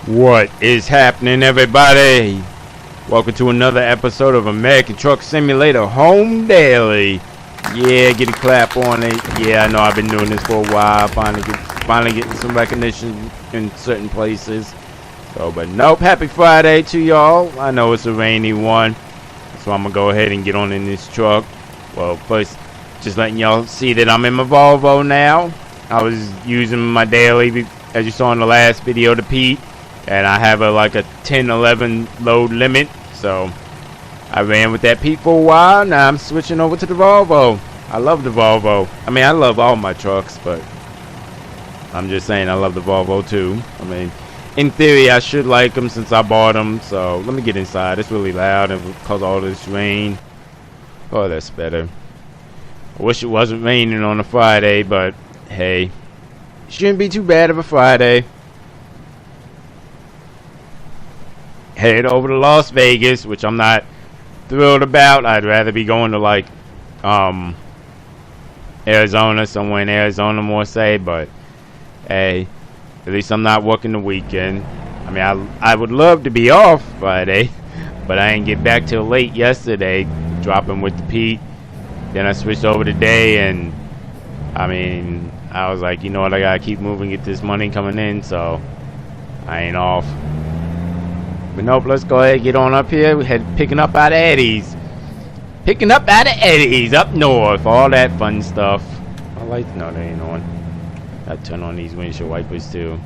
What is happening, everybody? Welcome to another episode of American Truck Simulator Home Daily. Yeah, get a clap on it. Yeah, I know I've been doing this for a while. Finally getting some recognition in certain places. But nope, happy Friday to y'all. I know it's a rainy one, so I'm gonna go ahead and get on in this truck. Well, first, just letting y'all see that I'm in my Volvo now. I was using my daily, as you saw in the last video, to Pete. And I have a 10-11 load limit, so I ran with that Pete for a while. Now I'm switching over to the Volvo. I love the Volvo. I mean, I love all my trucks, but I'm just saying I love the Volvo too. I mean, in theory, I should like them since I bought them. So let me get inside. It's really loud and because all this rain. Oh, that's better. I wish it wasn't raining on a Friday, but hey, shouldn't be too bad of a Friday. Head over to Las Vegas, which I'm not thrilled about. I'd rather be going to Arizona, somewhere in Arizona more say, but hey, at least I'm not working the weekend. I mean, I would love to be off Friday, but I didn't get back till late yesterday, dropping with the Pete. Then I switched over today, and I mean, I was like, you know what, I gotta keep moving, get this money coming in, so I ain't off. But nope, let's go ahead and get on up here. We had picking up out of Eddie's. Picking up out of Eddie's up north. All that fun stuff. I like, no, they ain't on. Gotta turn on these windshield wipers too.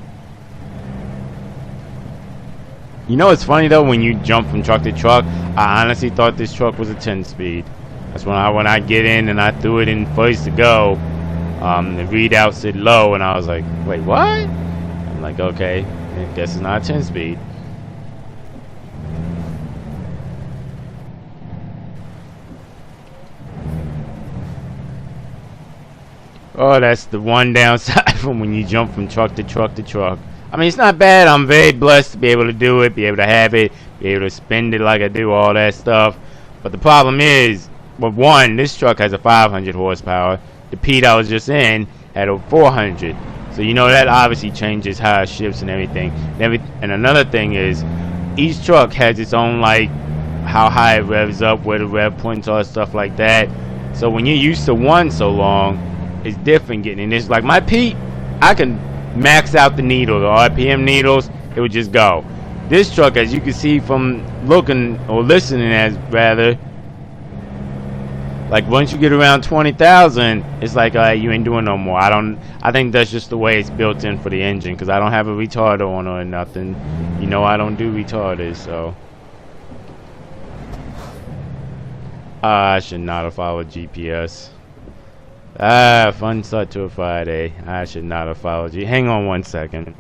You know, it's funny though, when you jump from truck to truck, I honestly thought this truck was a 10-speed. That's when I get in and I threw it in first to go. The readout said low, and I was like, wait, what? I'm like, okay, I guess it's not a 10-speed. Oh, that's the one downside from when you jump from truck to truck to truck. I mean, it's not bad. I'm very blessed to be able to do it, be able to have it, be able to spend it like I do, all that stuff. But the problem is, well, one, this truck has a 500 horsepower. The Pete I was just in had a 400. So, you know, that obviously changes how it shifts and everything. And another thing is, each truck has its own, how high it revs up, where the rev points are, stuff like that. So when you're used to one so long, it's different getting in this. Like my Pete, I can max out the needle, the RPM needles, it would just go. This truck, as you can see from looking or listening as rather, once you get around 20,000, it's like you ain't doing no more. I think that's just the way it's built in for the engine, because I don't have a retarder on or nothing. You know, I don't do retarders, so I should not have followed GPS. Fun start to a Friday. I should not have followed you. Hang on one second.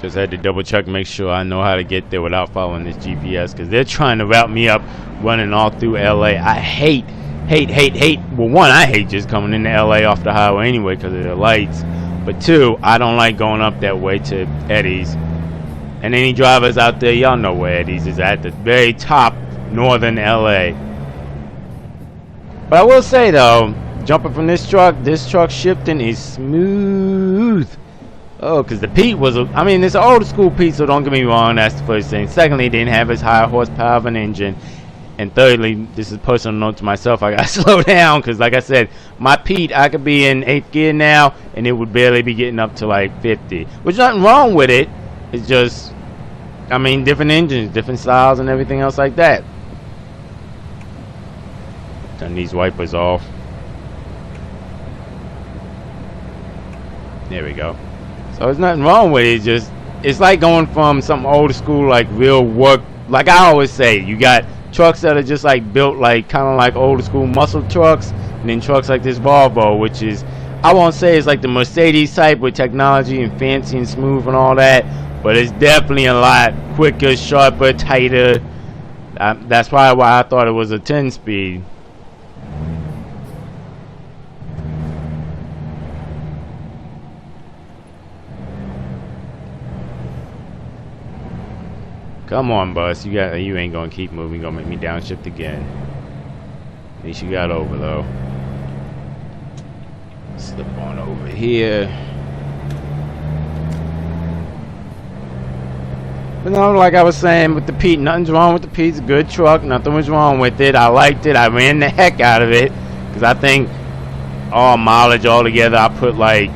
Just had to double check, make sure I know how to get there without following this GPS, because they're trying to route me up running all through LA. I hate. Well, one, I hate just coming into LA off the highway anyway because of the lights. But two, I don't like going up that way to Eddie's. And any drivers out there, y'all know where Eddie's is at the very top, northern LA. But I will say though, jumping from this truck shifting is smooth. Oh, because the Pete was, it's an old school Pete, so don't get me wrong, that's the first thing. Secondly, it didn't have as high horsepower of an engine. And thirdly, this is a personal note to myself, I gotta slow down, because like I said, my Pete, I could be in 8th gear now, and it would barely be getting up to 50. Which nothing wrong with it, it's just, different engines, different styles, and everything else like that. Turn these wipers off. There we go. So there's nothing wrong with it. It's like going from some old school, real work. Like I always say, you got trucks that are just built kind of like old school muscle trucks, and then trucks like this Volvo, which is, I won't say it's like the Mercedes type with technology and fancy and smooth and all that, but it's definitely a lot quicker, sharper, tighter. That's probably why I thought it was a 10-speed. Come on, bus. You ain't gonna keep moving. Gonna make me downshift again. At least you got over though. Slip on over here. But no, like I was saying with the Pete, nothing's wrong with the Pete. It's a good truck. Nothing was wrong with it. I liked it. I ran the heck out of it. Because I think all mileage altogether, I put like,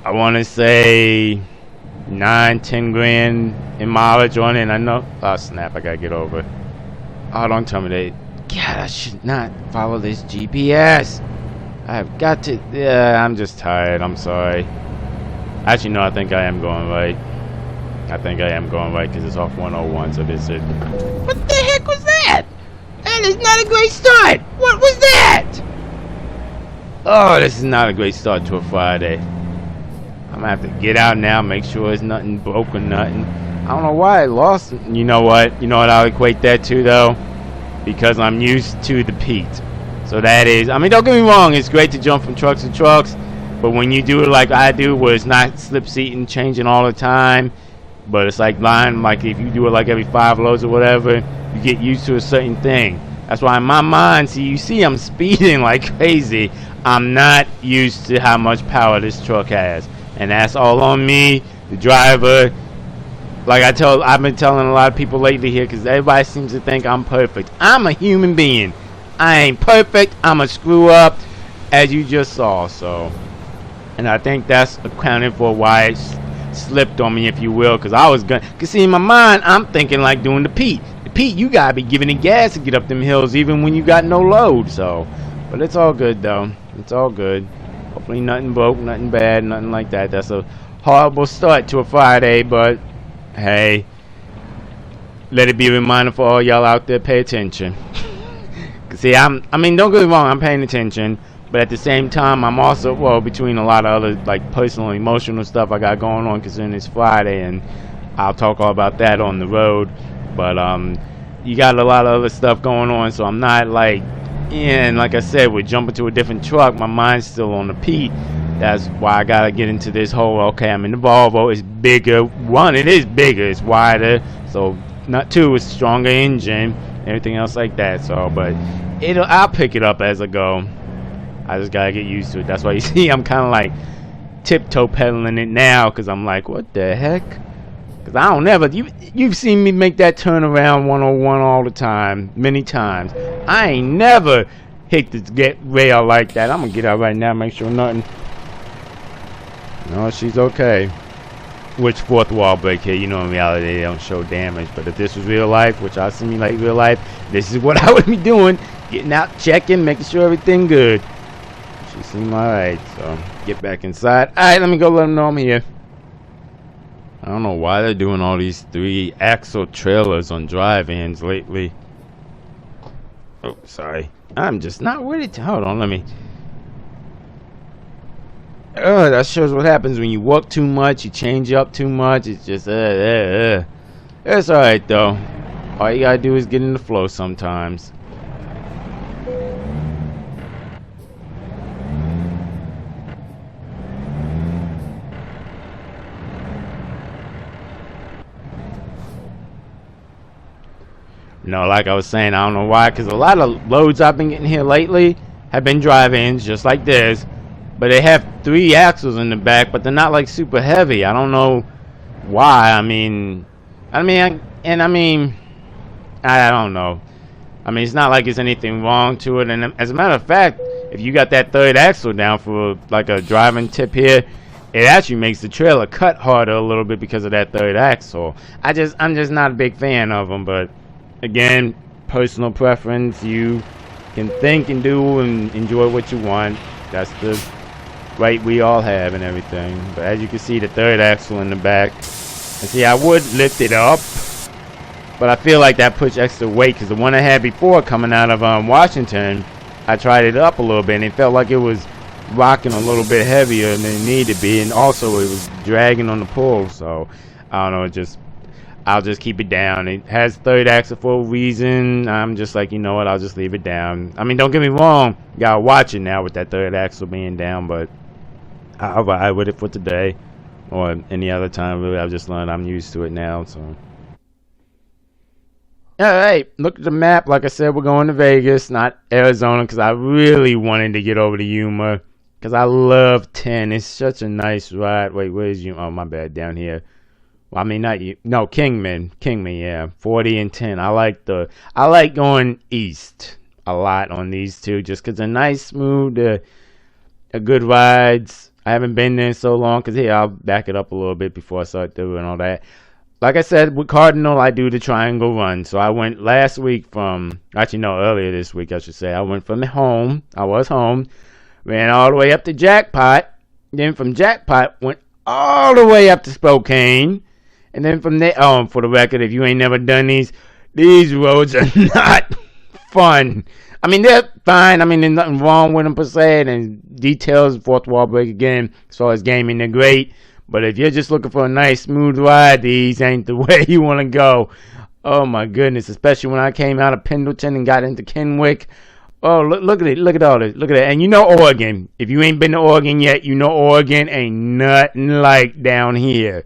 I want to say 9-10 grand in mileage on it. And I know, oh snap, I got to get over. Oh, don't tell me that. God, I should not follow this GPS. I've got to, yeah, I'm just tired. I'm sorry. Actually, no, I think I am going right. I think I am going right because it's off 101, so this is... What the heck was that? That is not a great start. What was that? Oh, this is not a great start to a Friday. I'm going to have to get out now, make sure there's nothing broken, nothing. I don't know why I lost it. You know what? You know what I'll equate that to, though? Because I'm used to the Pete. So that is... I mean, don't get me wrong. It's great to jump from trucks to trucks. But when you do it like I do, where it's not slip seating, changing all the time... But it's like lying, like if you do it like every 5 loads or whatever, you get used to a certain thing. That's why in my mind, you see I'm speeding like crazy. I'm not used to how much power this truck has. And that's all on me, the driver. Like I've been telling a lot of people lately here, because everybody seems to think I'm perfect. I'm a human being. I ain't perfect. I'm a screw up, as you just saw. So, and I think that's accounting for why it's slipped on me, if you will, because I was gonna, cause see in my mind I'm thinking like doing the Pete. The Pete, you gotta be giving it gas to get up them hills even when you got no load. So, but it's all good though. It's all good. Hopefully nothing broke, nothing bad, nothing like that. That's a horrible start to a Friday, but hey, let it be a reminder for all y'all out there, pay attention. Cause see, I mean, don't get me wrong, I'm paying attention. But at the same time, I'm also, well, between a lot of other, like, personal, emotional stuff I got going on, considering it's Friday, and I'll talk all about that on the road. But, you got a lot of other stuff going on, so I'm not, like, and like I said, we're jumping to a different truck. My mind's still on the Pete. That's why I got to get into this whole, okay, I'm in the Volvo. It's bigger. One, it is bigger. It's wider. So, not two, it's stronger engine, everything else like that. So, but I'll pick it up as I go. I just gotta get used to it. That's why you see I'm kind of like tiptoe pedaling it now, because I'm like, what the heck? Because I don't ever, you've seen me make that turnaround 101 all the time, many times. I ain't never hit the get rail like that. I'm gonna get out right now, make sure nothing. No, she's okay. Which fourth wall break here? You know, in reality they don't show damage, but if this was real life, which I simulate real life, this is what I would be doing: getting out, checking, making sure everything good. She seemed alright, so get back inside. Alright, let me go let them know I'm here. I don't know why they're doing all these 3-axle trailers on drive-ins lately. Oh, sorry. I'm just not ready to. Hold on, let me. That shows what happens when you work too much, you change up too much. It's just, It's alright, though. All you gotta do is get in the flow sometimes. No, like I was saying, I don't know why, because a lot of loads I've been getting here lately have been drive-ins, just like this. But they have 3 axles in the back, but they're not like super heavy. I don't know why. I don't know. I mean, it's not like there's anything wrong to it. And as a matter of fact, if you got that 3rd axle down for like a driving tip here, it actually makes the trailer cut harder a little bit because of that 3rd axle. I'm just not a big fan of them, but again, personal preference. You can think and do and enjoy what you want. That's the right we all have and everything. But as you can see, the 3rd axle in the back. And see, I would lift it up, but I feel like that puts extra weight, because the one I had before coming out of Washington, I tried it up a little bit and it felt like it was rocking a little bit heavier than it needed to be, and also it was dragging on the pull. So I don't know, I'll just keep it down. It has 3rd axle for a reason. I'm just like, you know what, I'll just leave it down. I mean, don't get me wrong, you gotta watch it now with that 3rd axle being down, but I'll ride with it for today or any other time. Really, I've just learned I'm used to it now. So alright, look at the map. Like I said, we're going to Vegas, not Arizona, because I really wanted to get over to Yuma, because I love 10. It's such a nice ride. Wait, where's Yuma? Oh, my bad, down here. Well, I mean, not you. No, Kingman. Kingman, yeah. 40 and 10. I like going east a lot on these two just because they're nice, smooth, good rides. I haven't been there in so long because here, I'll back it up a little bit before I start doing all that. Like I said, with Cardinal, I do the triangle run. So I went last week earlier this week, I should say. I went from home. I was home. Ran all the way up to Jackpot. Then from Jackpot, went all the way up to Spokane. And then from there, for the record, if you ain't never done these roads are not fun. I mean, they're fine. I mean, there's nothing wrong with them per se. And details, fourth wall break again. As far as gaming, they're great. But if you're just looking for a nice, smooth ride, these ain't the way you want to go. Oh, my goodness. Especially when I came out of Pendleton and got into Kennewick. Oh, look at it. Look at all this. Look at that. And you know Oregon. If you ain't been to Oregon yet, you know Oregon ain't nothing like down here.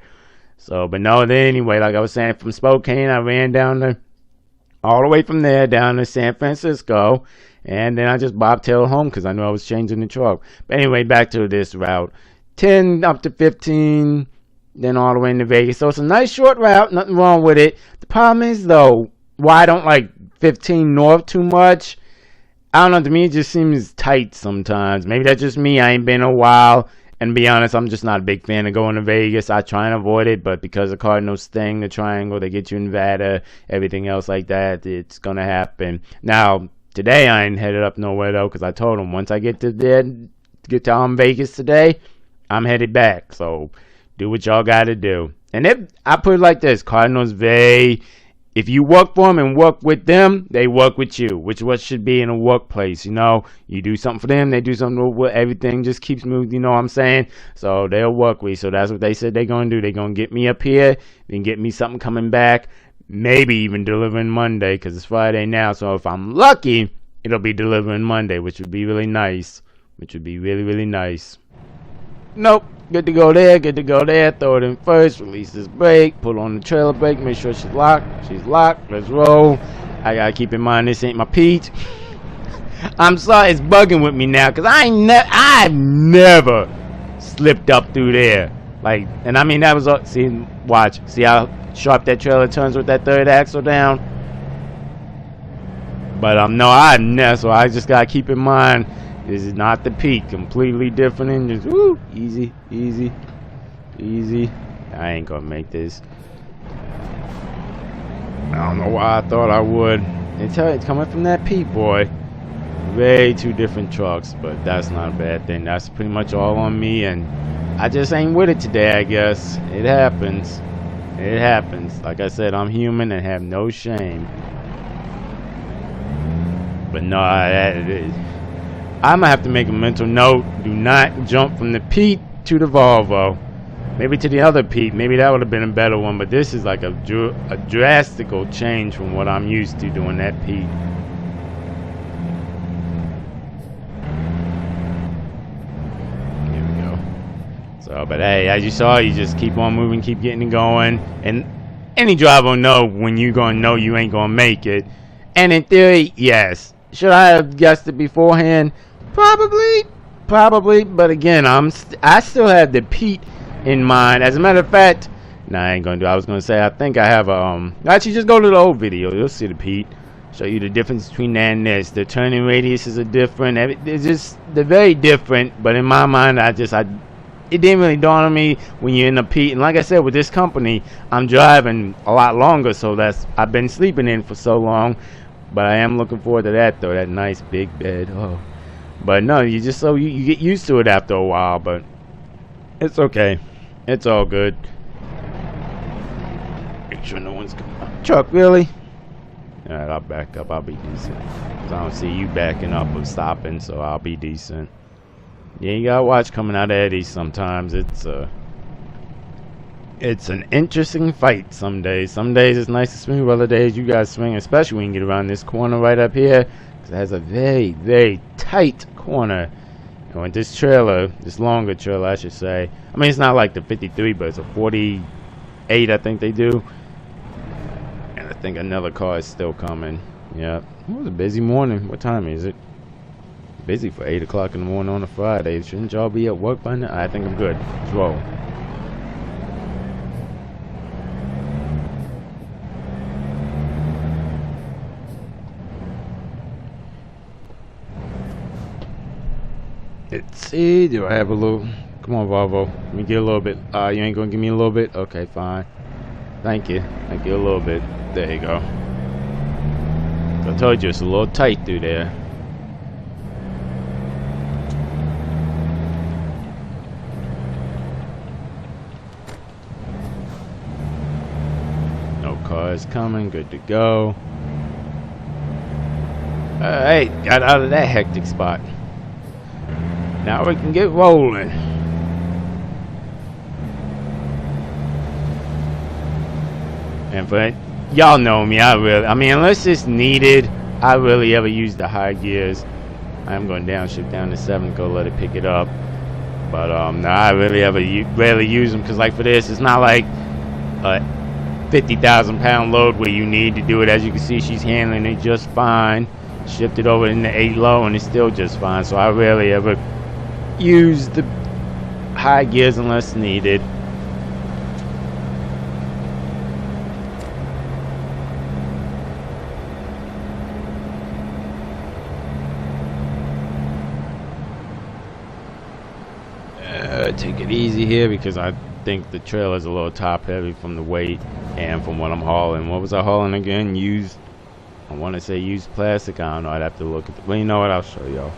So, but no, then anyway, like I was saying, from Spokane, I ran all the way from there down to San Francisco. And then I just bobtailed home because I knew I was changing the truck. But anyway, back to this route. 10 up to 15, then all the way into Vegas. So it's a nice short route, nothing wrong with it. The problem is, though, why I don't like 15 north too much, I don't know, to me it just seems tight sometimes. Maybe that's just me, I ain't been a while. And to be honest, I'm just not a big fan of going to Vegas. I try and avoid it, but because of Cardinals thing, the triangle, they get you in Nevada, everything else like that, it's going to happen. Now, today I ain't headed up nowhere, though, because I told them once I get to Vegas today, I'm headed back, so do what y'all got to do. And I put it like this, Cardinals, if you work for them and work with them, they work with you, which is what should be in a workplace, you know. You do something for them, they do something for everything, just keeps moving, you know what I'm saying? So they'll work with you. So that's what they said they're going to do. They're going to get me up here, then get me something coming back, maybe even delivering Monday, because it's Friday now. So if I'm lucky, it'll be delivering Monday, which would be really nice, really, really nice. Nope, good to go there, throw it in first, release this brake, pull on the trailer brake, make sure she's locked, let's roll. I gotta keep in mind this ain't my Pete. I'm sorry it's bugging with me now, cause I've never slipped up through there. Like, and I mean that was, see how sharp that trailer turns with that third axle down? But no, I've never, so I just gotta keep in mind, this is not the Peak, completely different engines. Woo, easy. I ain't gonna make this. I don't know why I thought I would. It's coming from that Peak, boy. Way two different trucks, but that's not a bad thing. That's pretty much all on me, and I just ain't with it today, I guess. It happens. Like I said, I'm human and have no shame. But no, I'm going to have to make a mental note. Do not jump from the Pete to the Volvo. Maybe to the other Pete. Maybe that would have been a better one. But this is like a drastical change from what I'm used to doing that Pete. Here we go. So, but hey, as you saw, you just keep on moving, keep getting it going. And any driver will know when you're going to know you ain't going to make it. And in theory, yes. Should I have guessed it beforehand? Probably, but again, I still have the Pete in mind. As a matter of fact, I ain't gonna do. I was gonna say I think I have actually, just go to the old video. You'll see the Pete. Show you the difference between that and this. The turning radiuses are different. They're very different. But in my mind, it didn't really dawn on me when you're in the Pete. And like I said, with this company, I'm driving a lot longer, so I've been sleeping in for so long. But I am looking forward to that, though. That nice big bed. Oh. But no, you get used to it after a while. But it's okay. It's all good. Make sure no one's coming. Truck, really? Alright, I'll back up. I'll be decent. Because I don't see you backing up or stopping, so I'll be decent. Yeah, you gotta watch coming out of Eddie's sometimes. It's an interesting fight some days. Some days it's nice to swing, other days you guys swing, especially when you get around this corner right up here. Because it has a very, very tight corner. And with this trailer, this longer trailer I should say. I mean, it's not like the 53, but it's a 48 I think they do. And I think another car is still coming. Yeah, it was a busy morning. What time is it? Busy for 8 o'clock in the morning on a Friday. Shouldn't y'all be at work by now? I think I'm good. Let's roll. Let's see, do I have a little... Come on, Volvo. Let me get a little bit. You ain't gonna give me a little bit? Okay, fine. Thank you. Thank you a little bit. There you go. I told you it's a little tight through there. No cars coming. Good to go. Alright, got out of that hectic spot. Now we can get rolling. And for y'all know me, I mean, unless it's needed, I really ever use the high gears. I'm going downshift down to 7, go let it pick it up. But no, I really rarely use them, because like for this, it's not like a 50,000 pound load where you need to do it. As you can see, she's handling it just fine. Shifted over into 8 low and it's still just fine. So I rarely ever use the high gears unless needed. Take it easy here because I think the trailer's a little top heavy from the weight and from what I'm hauling. What was I hauling again? I want to say used plastic. I don't know. I'd have to look at well, you know what? I'll show y'all.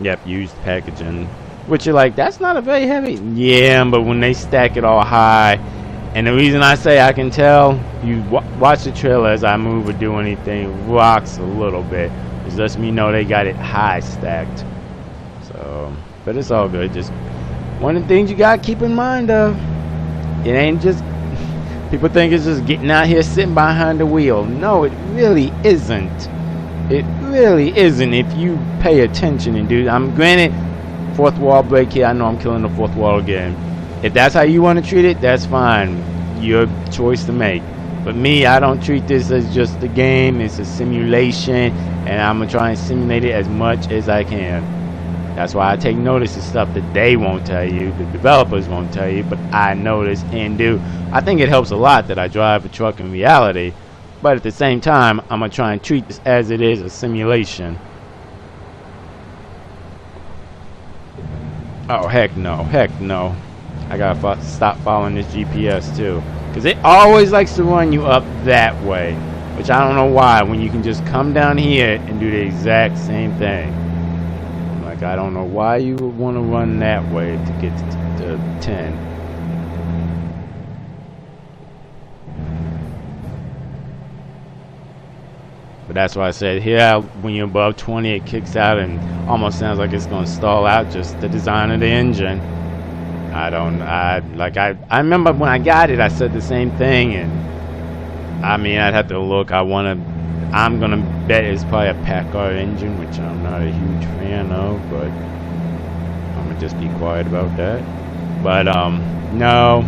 Yep, used packaging. Which you're like, that's not a very heavy. Yeah, but when they stack it all high, and the reason I say I can tell, you watch the trailer as I move or do anything, rocks a little bit. It lets me know they got it high stacked. So, but it's all good. Just one of the things you gotta keep in mind of, it ain't just, people think it's just getting out here sitting behind the wheel. No, it really isn't. It really isn't if you pay attention and do. I'm granted, fourth wall break here. I know I'm killing the fourth wall again. If that's how you want to treat it, that's fine. Your choice to make. But me, I don't treat this as just a game. It's a simulation, and I'm gonna try and simulate it as much as I can. That's why I take notice of stuff that they won't tell you, the developers won't tell you, but I notice and do. I think it helps a lot that I drive a truck in reality, but at the same time, I'm going to try and treat this as it is a simulation. Oh, heck no, heck no. I got to stop following this GPS too, because it always likes to run you up that way, which I don't know why, when you can just come down here and do the exact same thing. I don't know why you would want to run that way to get to 10. But that's why I said here, when you're above 20, it kicks out and almost sounds like it's going to stall out, just the design of the engine. I remember when I got it, I said the same thing, and I mean, I'd have to look. I'm gonna bet it's probably a Packard engine, which I'm not a huge fan of, but I'm gonna just be quiet about that. But no,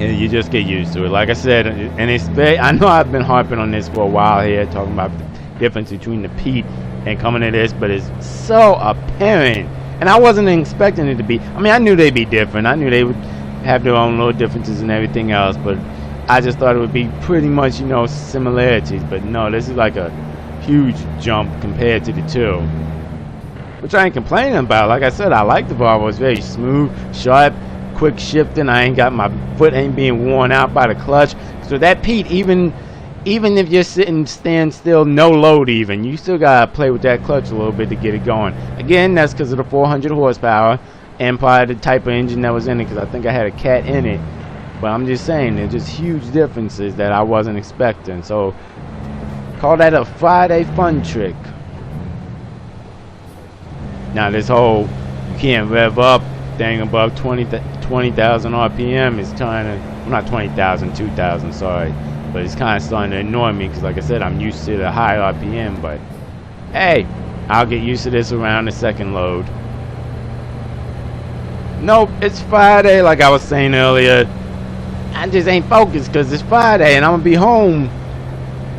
you just get used to it. Like I said, and it's I know I've been harping on this for a while here, talking about the difference between the Pete and coming to this, but it's so apparent. And I wasn't expecting it to be. I mean, I knew they'd be different. I knew they would have their own little differences and everything else, but I just thought it would be pretty much, similarities. But no, this is like a huge jump compared to the two, which I ain't complaining about. Like I said, I like the Volvo. It's very smooth, sharp, quick shifting. My foot ain't being worn out by the clutch. So that Pete, even if you're stand still, no load even, you still gotta play with that clutch a little bit to get it going. Again, that's because of the 400 horsepower and probably the type of engine that was in it, because I think I had a Cat in it. But I'm just saying, there's just huge differences that I wasn't expecting. So, call that a Friday fun trick. Now, this whole you can't rev up thing above 20,000 RPM is trying to, well, not 20,000, 2,000, sorry. But it's kind of starting to annoy me because, like I said, I'm used to the high RPM. But, hey, I'll get used to this around the second load. Nope, it's Friday, like I was saying earlier. I just ain't focused because it's Friday and I'm going to be home.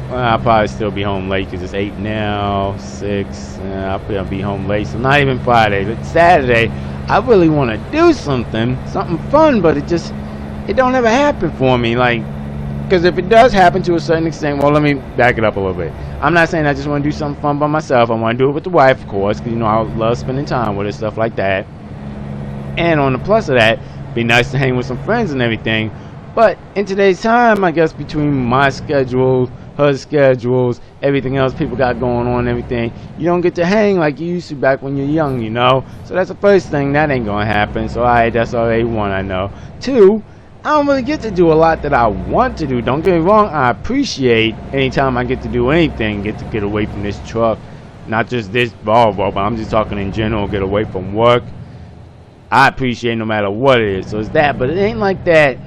Well, I'll probably still be home late because it's 8 now, 6. I'll probably be home late, so not even Friday. But Saturday, I really want to do something fun, but it don't ever happen for me. Like, because if it does happen to a certain extent, well, let me back it up a little bit. I'm not saying I just want to do something fun by myself. I want to do it with the wife, of course, because, you know, I love spending time with her, stuff like that. And on the plus of that, be nice to hang with some friends and everything. But in today's time, I guess between my schedule, her schedules, everything else people got going on and everything, you don't get to hang like you used to back when you're young, you know. So that's the first thing. That ain't gonna happen. So alright, that's already one, I know. Two, I don't really get to do a lot that I want to do. Don't get me wrong, I appreciate anytime I get to do anything, get to get away from this truck. Not just this Volvo, but I'm just talking in general, get away from work. I appreciate no matter what it is. So it's that, but it ain't like that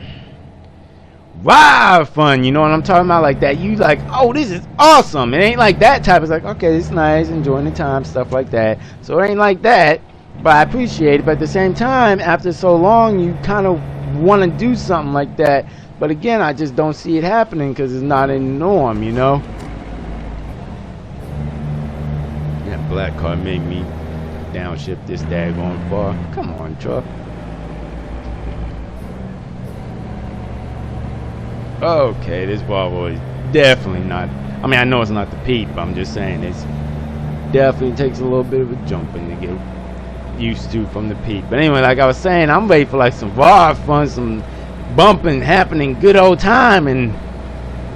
wow fun, you know what I'm talking about? Like that, you like, oh, this is awesome. It ain't like that type. It's like, okay, it's nice, enjoying the time, stuff like that. So it ain't like that, but I appreciate it. But at the same time, after so long, you kind of want to do something like that. But again, I just don't see it happening because it's not in the norm, you know? That black car made me downshift this daggone far. Come on, truck. Okay, this Volvo is definitely not, I mean, I know it's not the Pete, but I'm just saying it's definitely takes a little bit of a jumping to get used to from the Pete. But anyway, like I was saying, I'm ready for like some raw fun, some bumping happening, good old time. And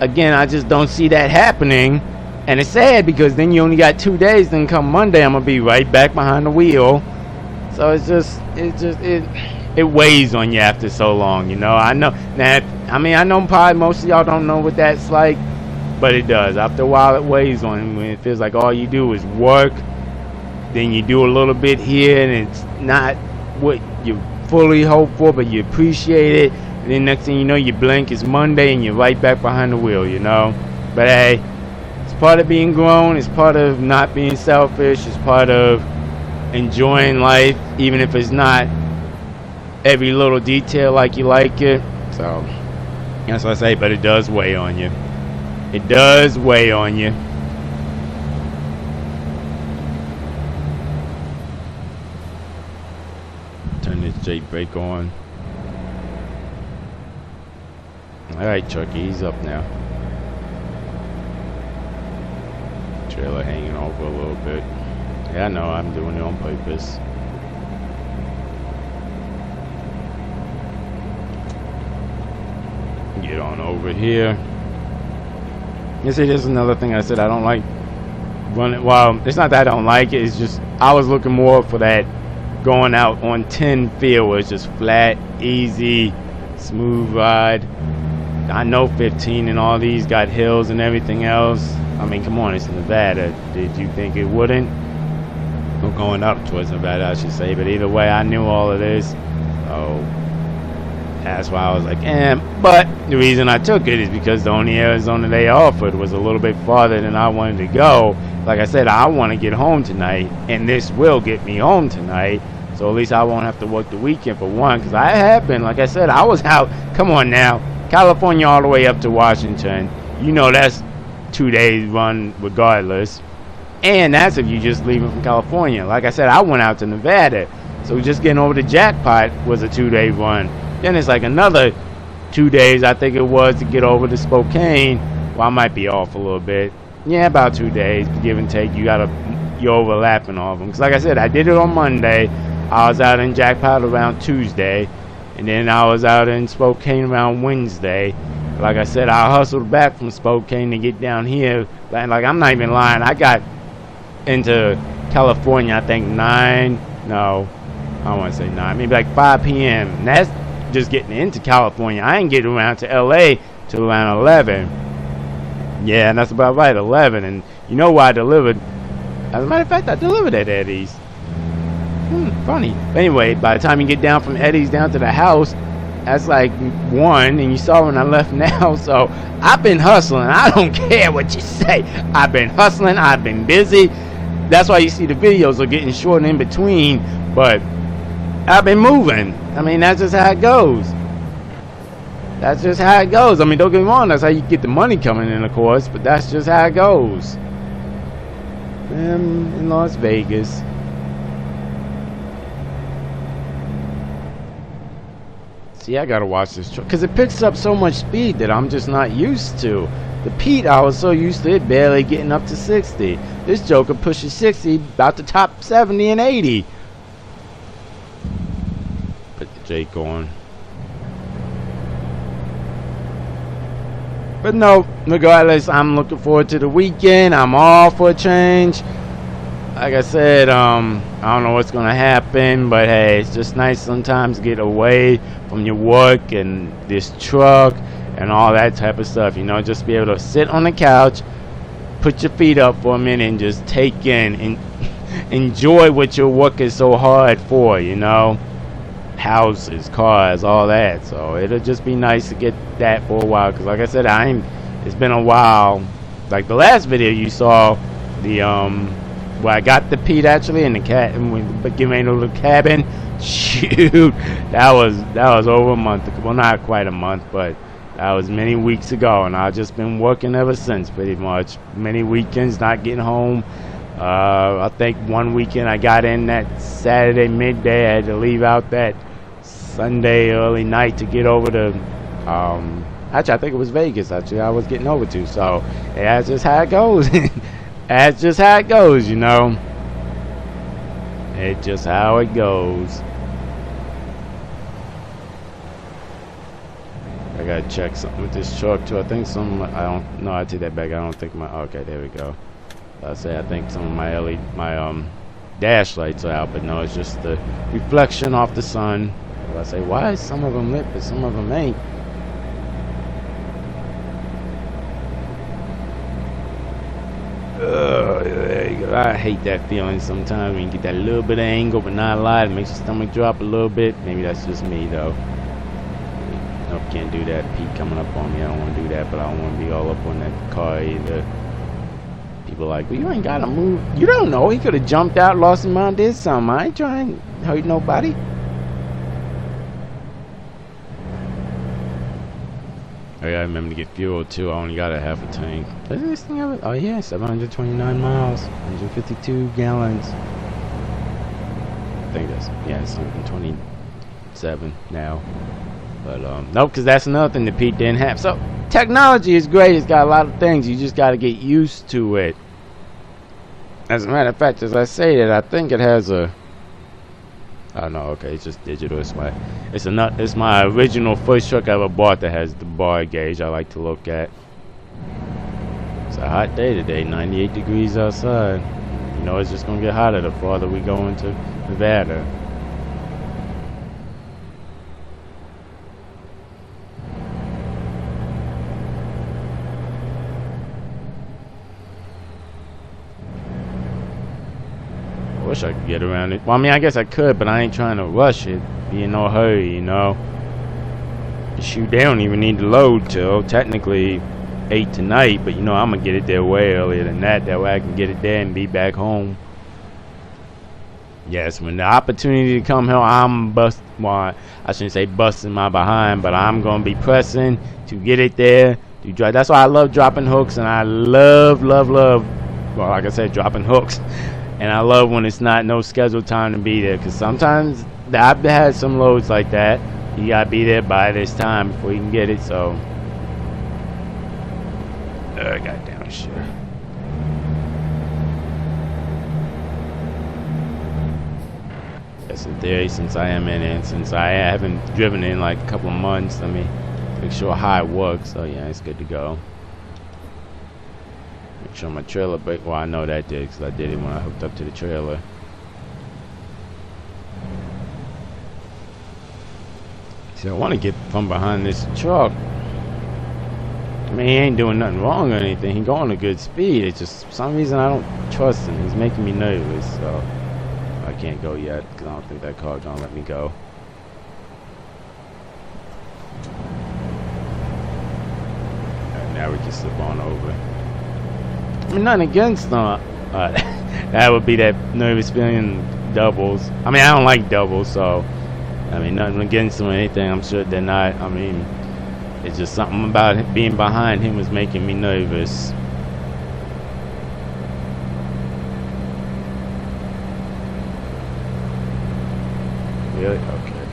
again, I just don't see that happening. And it's sad because then you only got 2 days, then come Monday, I'm gonna be right back behind the wheel. So it weighs on you after so long, you know. I know that. I mean, I know probably most of y'all don't know what that's like, but it does. After a while, it weighs on you. When it feels like all you do is work, then you do a little bit here, and it's not what you fully hope for, but you appreciate it. And then next thing you know, you blink, it's Monday, and you're right back behind the wheel, you know. But hey, it's part of being grown. It's part of not being selfish. It's part of enjoying life, even if it's not every little detail like you like it. So that's what I say, but it does weigh on you. It does weigh on you. Turn this Jake brake on. Alright, Chucky, he's up now. Trailer hanging over a little bit. Yeah, I know, I'm doing it on purpose. Get on over here. You see, this is another thing I said I don't like running. Well, it's not that I don't like it. It's just I was looking more for that going out on 10 feel where it's just flat, easy, smooth ride. I know 15 and all these got hills and everything else. I mean, come on, it's Nevada. Did you think it wouldn't? We're going up towards Nevada, I should say. But either way, I knew all of this. So that's why I was like, but the reason I took it is because the only Arizona they offered was a little bit farther than I wanted to go. Like I said, I want to get home tonight, and this will get me home tonight. So at least I won't have to work the weekend for one, because I have been, like I said, I was out, come on now, California all the way up to Washington. You know that's 2 days run regardless. And that's if you just leaving from California. Like I said, I went out to Nevada. So just getting over the Jackpot was a 2-day run. Then it's like another 2 days, I think it was, to get over to Spokane. Well, I might be off a little bit. Yeah, about 2 days, give and take. You're overlapping all of them. Because like I said, I did it on Monday. I was out in Jackpot around Tuesday. And then I was out in Spokane around Wednesday. Like I said, I hustled back from Spokane to get down here. Like I'm not even lying. I got into California, I think I don't want to say 9, maybe like 5 p.m. And that's just getting into California. I ain't getting around to LA till around 11. Yeah, and that's about right, 11. And you know why I delivered? As a matter of fact, I delivered at Eddie's. Funny. But anyway, by the time you get down from Eddie's down to the house, that's like 1, and you saw when I left now. So I've been hustling. I don't care what you say. I've been hustling. I've been busy. That's why you see the videos are getting short in between. But I've been moving. I mean, that's just how it goes. That's just how it goes. I mean, don't get me wrong. That's how you get the money coming in, of course. But that's just how it goes. In Las Vegas. See, I gotta watch this truck because it picks up so much speed that I'm just not used to. The Pete, I was so used to it barely getting up to 60. This Joker pushes 60, about to top 70 and 80. Put the Jake on. But no, regardless, I'm looking forward to the weekend. I'm all for a change. Like I said, I don't know what's gonna happen, but hey, it's just nice sometimes to get away from your work and this truck and all that type of stuff. You know, just be able to sit on the couch, put your feet up for a minute, and just take in and enjoy what you're working so hard for. You know, houses, cars, all that. So it'll just be nice to get that for a while. Cause like I said, it's been a while. Like the last video you saw, the where I got the Pete actually in the cat and we getting ready to the cabin. Shoot, that was over a month ago. Well, not quite a month, but that was many weeks ago, and I've just been working ever since, pretty much. Many weekends not getting home. I think one weekend I got in that Saturday midday. I had to leave out that Sunday early night to get over to actually I think it was Vegas actually I was getting over to. So yeah, that's just how it goes. That's just how it goes, you know. It's just how it goes. I gotta check something with this truck too. I think I don't know. I take that back. I don't think okay, there we go. I think some of my dash lights are out, but no, it's just the reflection off the sun. I say, why is some of them lit but some of them ain't? There you go. I hate that feeling sometimes when you get that little bit of angle but not a lot. It makes your stomach drop a little bit. Maybe that's just me though. Nope, can't do that. Pete coming up on me. I don't want to do that, but I don't want to be all up on that car either. People are like, well, you ain't gotta move. You don't know. He could have jumped out, lost his mind, did something. I ain't trying to hurt nobody. Oh yeah, I remember to get fuel too. I only got a half a tank. Does this thing have it? Oh yeah, 729 miles, 152 gallons. I think it's 127 now. But nope, because that's another thing that Pete didn't have. So technology is great. It's got a lot of things. You just got to get used to it. As a matter of fact, as I say that, I think it has a. Oh no, okay, it's just digital. It's my original first truck I ever bought that has the bar gauge I like to look at. It's a hot day today, 98 degrees outside. You know it's just gonna get hotter the farther we go into Nevada. I wish I could get around it. Well, I mean, I guess I could, but I ain't trying to rush it. Be in no hurry, you know. Shoot, they don't even need to load till technically 8 tonight, but you know I'm gonna get it there way earlier than that. That way I can get it there and be back home. Yes, when the opportunity to come here, well, I shouldn't say busting my behind, but I'm gonna be pressing to get it there. To drive. That's why I love dropping hooks, and I love. Well, like I said, dropping hooks. And I love when it's not no scheduled time to be there, because sometimes I've had some loads like that. You gotta be there by this time before you can get it. So, goddamn shit. Yes, in theory, since I am in it, since I haven't driven in like a couple of months, let me make sure how it works. So yeah, it's good to go. Make sure my trailer brake. Well, I know that did because I did it when I hooked up to the trailer. See, I want to get from behind this truck. I mean, he ain't doing nothing wrong or anything. He going at good speed. It's just for some reason I don't trust him. He's making me nervous. So I can't go yet because I don't think that car's gonna let me go. And now we can slip on over. I mean, nothing against them. That would be that nervous feeling. Doubles. I mean, I don't like doubles, so I mean, nothing against them or anything. I'm sure they're not. I mean, it's just something about it being behind him was making me nervous. Really? Okay.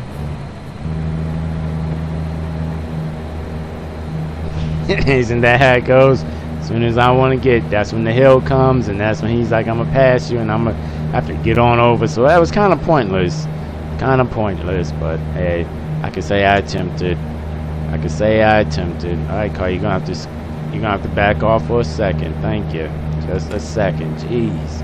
Isn't that how it goes? As soon as I want to get, that's when the hill comes, and that's when he's like, I'm gonna pass you, and I'm gonna have to get on over. So that was kind of pointless. Kind of pointless, but hey, I could say I attempted. I could say I attempted. All right, Carl, you're gonna have to back off for a second. Thank you. Just a second. Jeez.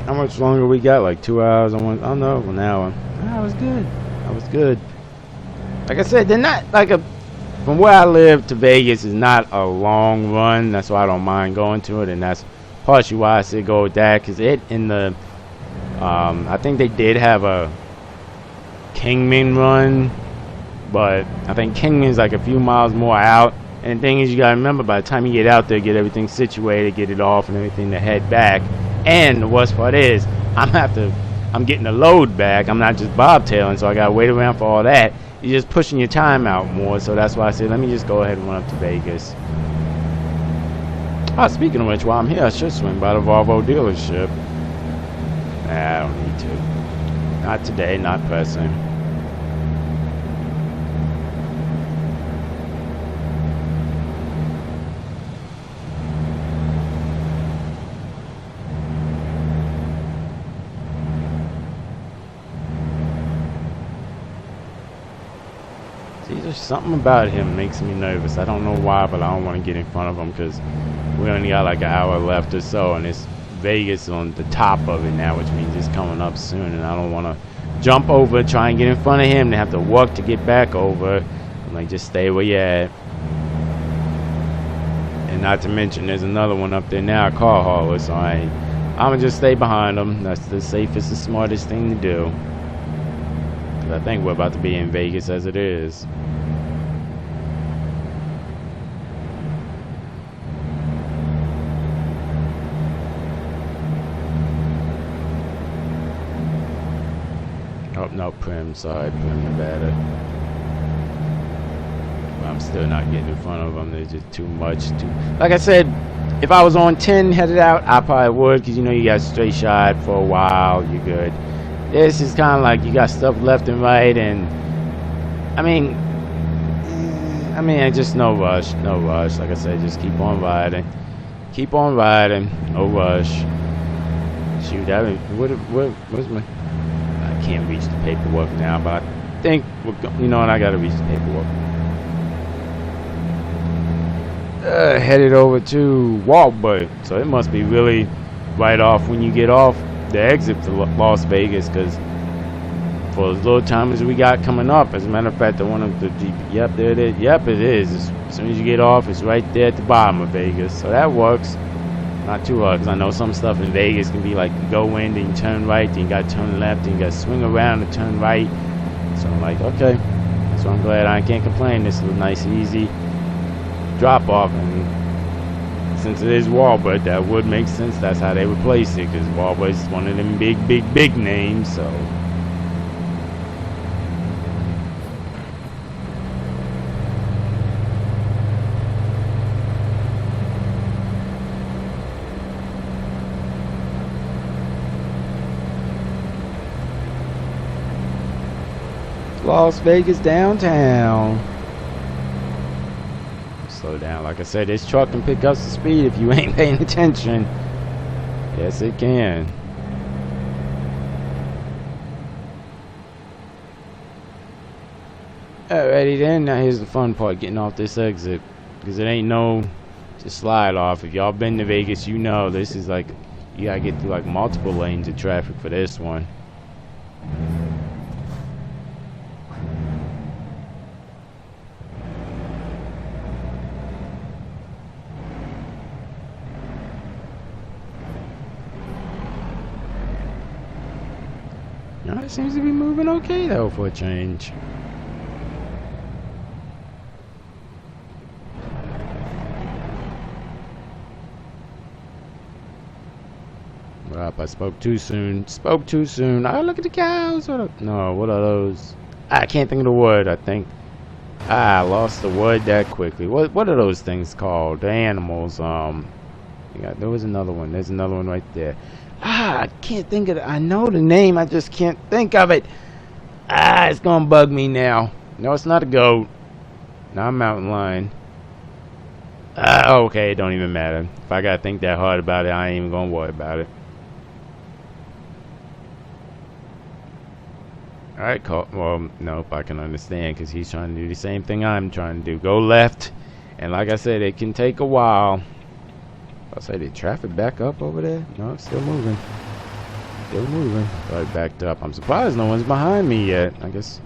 How much longer we got? Like 2 hours? Oh no, 1 hour. That was good. That was good. Like I said, they're not like a. From where I live to Vegas is not a long run. That's why I don't mind going to it, and that's partially why I said go with that. Cause it in the, I think they did have a Kingman run, but I think Kingman's like a few miles more out. And the thing is, you gotta remember by the time you get out there, get everything situated, get it off, and everything to head back. And the worst part is, I'm getting the load back. I'm not just bobtailing, so I gotta wait around for all that. You're just pushing your time out more, so that's why I said, let me just go ahead and run up to Vegas. Oh, speaking of which, while I'm here, I should swing by the Volvo dealership. Nah, I don't need to. Not today, not pressing. There's something about him makes me nervous. I don't know why, but I don't want to get in front of him because we only got like an hour left or so, and it's Vegas on the top of it now, which means it's coming up soon, and I don't want to jump over, try and get in front of him, to have to walk to get back over. I'm like, just stay where you're at. And not to mention, there's another one up there now, a car hauler, so I'm gonna just stay behind him. That's the safest and smartest thing to do. I think we're about to be in Vegas as it is. Oh, no, Prim, sorry, Prim, Nevada. But I'm still not getting in front of them. There's just too much. Like I said, if I was on 10 headed out, I probably would, because you know you got straight shot for a while, you're good. This is kind of like you got stuff left and right, and I mean, just no rush, no rush. Like I said, just keep on riding, no rush. Shoot, what's my? I can't reach the paperwork now, but I think you know what, I gotta reach the paperwork. Headed over to Walbert, so it must be really right off when you get off the exit to Las Vegas, because for as little time as we got coming up, as a matter of fact, the one of the Jeep, yep, there it is, yep, it is. As soon as you get off, it's right there at the bottom of Vegas, so that works. Not too hard, because I know some stuff in Vegas can be like, you go in, then you turn right, then you got to turn left, then you got to swing around and turn right. So I'm like, okay, so I'm glad I can't complain. This is a nice, easy drop off, and since it is Walbert, that would make sense. That's how they would place it, because Walbert is one of them big names. So Las Vegas downtown. Slow down. Like I said, this truck can pick up the speed if you ain't paying attention. Yes, it can. Alrighty then, now here's the fun part, getting off this exit. Because it ain't no to slide off. If y'all been to Vegas, you know this is like, you gotta get through like multiple lanes of traffic for this one. It seems to be moving okay though for a change. up. I spoke too soon. Spoke too soon. Oh, look at the cows. No, what are those? I can't think of the word, I think. I lost the word that quickly. What are those things called? The animals. Yeah, there was another one. There's another one right there. I can't think of it. I know the name. I just can't think of it. It's gonna bug me now. No, it's not a goat. Not a mountain lion. Okay, it don't even matter. If I gotta think that hard about it, I ain't even gonna worry about it. Alright, well, nope, I can understand, because he's trying to do the same thing I'm trying to do. Go left, and like I said, it can take a while. I'll say, did traffic back up over there? No, it's still moving. Still moving. Alright, backed up. I'm surprised no one's behind me yet. I guess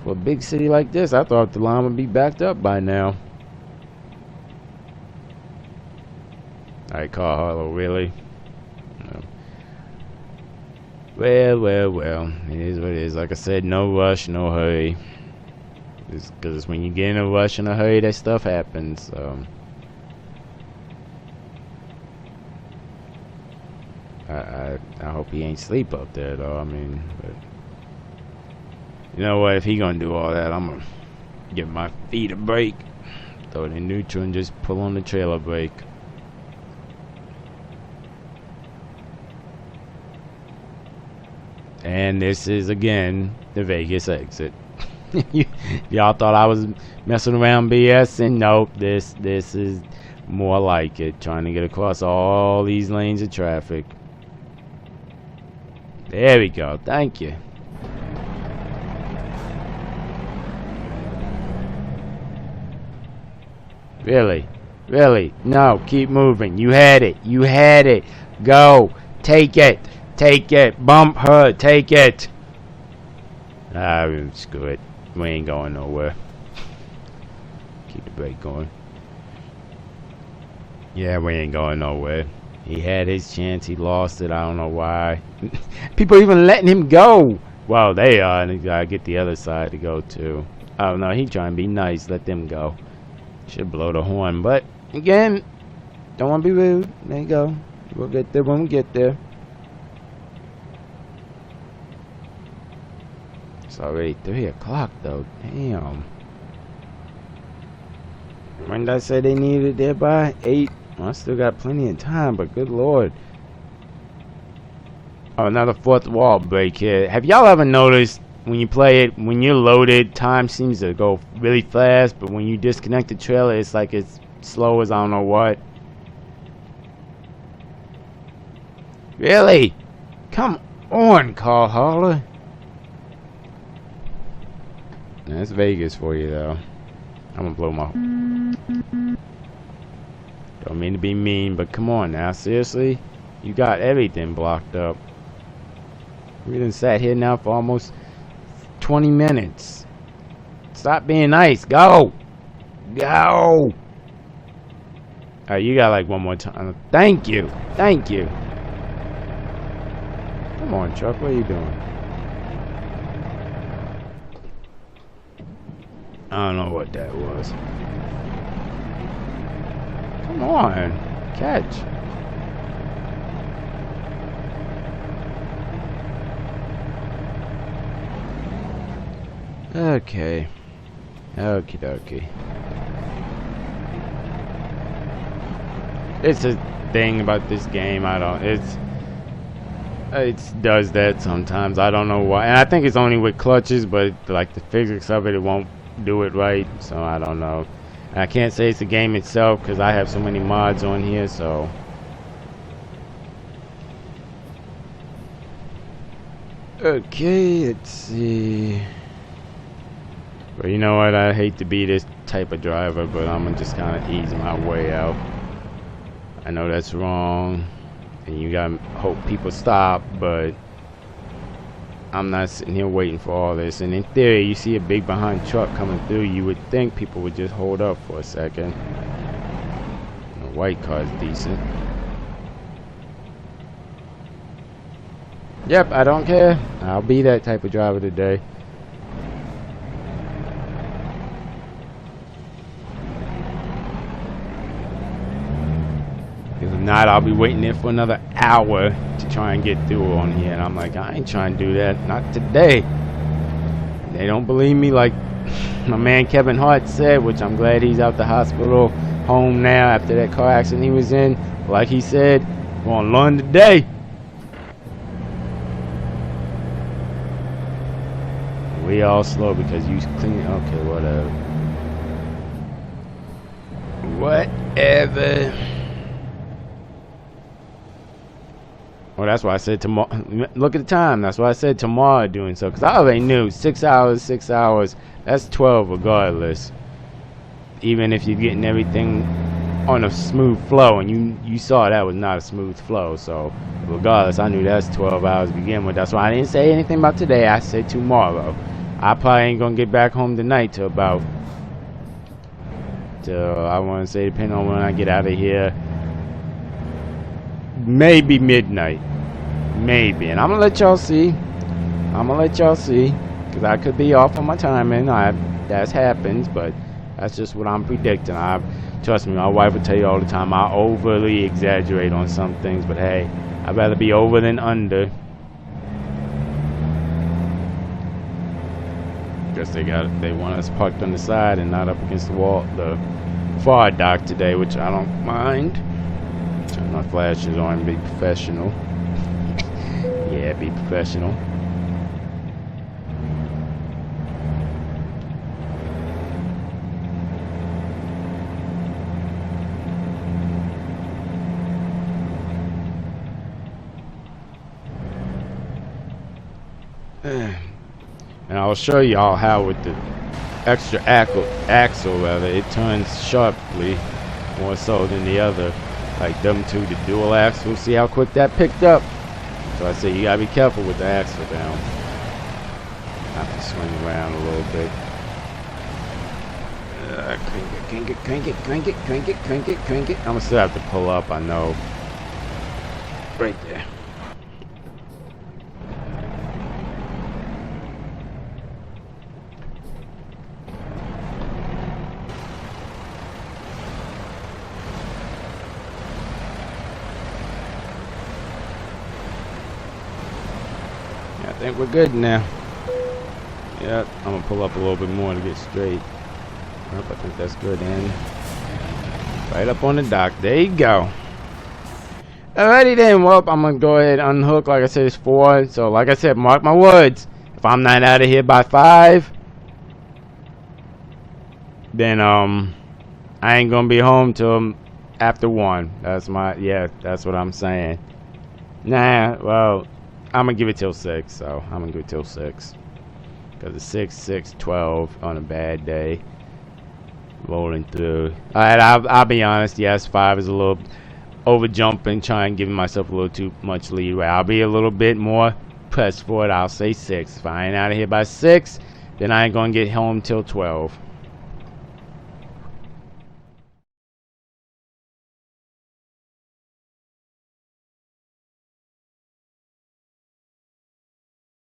for a big city like this, I thought the line would be backed up by now. Alright, Carl Harlow, really? No. Well. It is what it is. Like I said, no rush, no hurry. Because when you get in a rush and a hurry, that stuff happens. I hope he ain't sleep up there, though. I mean, but you know what? If he gonna do all that, I'm gonna give my feet a break. Throw it in neutral and just pull on the trailer brake. And this is, again, the Vegas exit. Y'all thought I was messing around BS, and nope, this is more like it. Trying to get across all these lanes of traffic. There we go. Thank you. Really? Really? No, keep moving. You had it. You had it. Go. Take it. Take it. Bump her. Take it. Screw it. We ain't going nowhere. Keep the brake going. Yeah, we ain't going nowhere. He had his chance. He lost it. I don't know why. People even letting him go. Well, they are. And you gotta get the other side to go too. Oh no, he trying to be nice. Let them go. Should blow the horn. But again, don't want to be rude. There you go. We'll get there when we get there. It's already 3 o'clock though. Damn. When did I say they needed it there by 8? Well, I still got plenty of time, but good lord. Oh, another fourth wall break here. Have y'all ever noticed when you play it, when you're loaded, time seems to go really fast, but when you disconnect the trailer, it's like it's slow as I don't know what. Really? Come on, Carl Harlow. That's Vegas for you, though. I'm gonna blow my... Don't mean to be mean, but come on now. Seriously? You got everything blocked up. We done sat here now for almost 20 minutes. Stop being nice. Go! Go! Alright, you got like one more time. Thank you. Thank you. Come on, Chuck. What are you doing? I don't know what that was. Come on. Catch. Okay. Okie dokie. It's a thing about this game. It does that sometimes. I don't know why. And I think it's only with clutches, but like the physics of it, it won't do it right. So I don't know. And I can't say it's the game itself because I have so many mods on here. So okay, let's see. But you know what? I hate to be this type of driver, but I'm gonna just kind of ease my way out. I know that's wrong, and you gotta hope people stop, but I'm not sitting here waiting for all this. And in theory, you see a big behind truck coming through, you would think people would just hold up for a second. The white car's decent. Yep, I don't care. I'll be that type of driver today. There's not, I'll be waiting there for another hour to try and get through on here. And I'm like, I ain't trying to do that. Not today. They don't believe me like my man Kevin Hart said, which I'm glad he's out the hospital, home now after that car accident he was in. Like he said, we're gonna learn today. We all slow because you clean. Okay, whatever. Whatever. Well, that's why I said tomorrow. Look at the time. That's why I said tomorrow doing so. Because I already knew 6 hours, 6 hours. That's 12 regardless. Even if you're getting everything on a smooth flow. And you saw that was not a smooth flow. So regardless, I knew that's 12 hours to begin with. That's why I didn't say anything about today. I said tomorrow. I probably ain't going to get back home tonight till about... I want to say, depending on when I get out of here, maybe midnight. Maybe. And I'm going to let y'all see. Because I could be off on my timing. That happens, but that's just what I'm predicting. Trust me, my wife will tell you all the time, I overly exaggerate on some things, but hey, I'd rather be over than under. Guess they want us parked on the side and not up against the wall, the far dock today, which I don't mind. Turn my flashes on and be professional. Yeah, be professional. And I'll show y'all how with the extra axle rather, it turns sharply more so than the other, like them two, the dual axle. See how quick that picked up. So I say you gotta be careful with the axle down. Have to swing around a little bit. Crank it. I'm gonna still have to pull up, I know. Right there. I think we're good now. Yep, I'm gonna pull up a little bit more to get straight. Yep, I think that's good, and right up on the dock. There you go. Alrighty then, well, I'm gonna go ahead and unhook. Like I said, it's 4. So like I said, mark my words. If I'm not out of here by 5, then I ain't gonna be home till after 1. That's what I'm saying. Nah, well, I'm gonna give it till 6, so I'm gonna give it till 6. Because it's 6, 6, 12 on a bad day. Rolling through. Alright, I'll be honest, yes, 5 is a little over jumping, trying giving myself a little too much leeway. I'll be a little bit more pressed for it. I'll say 6. If I ain't out of here by 6, then I ain't gonna get home till 12.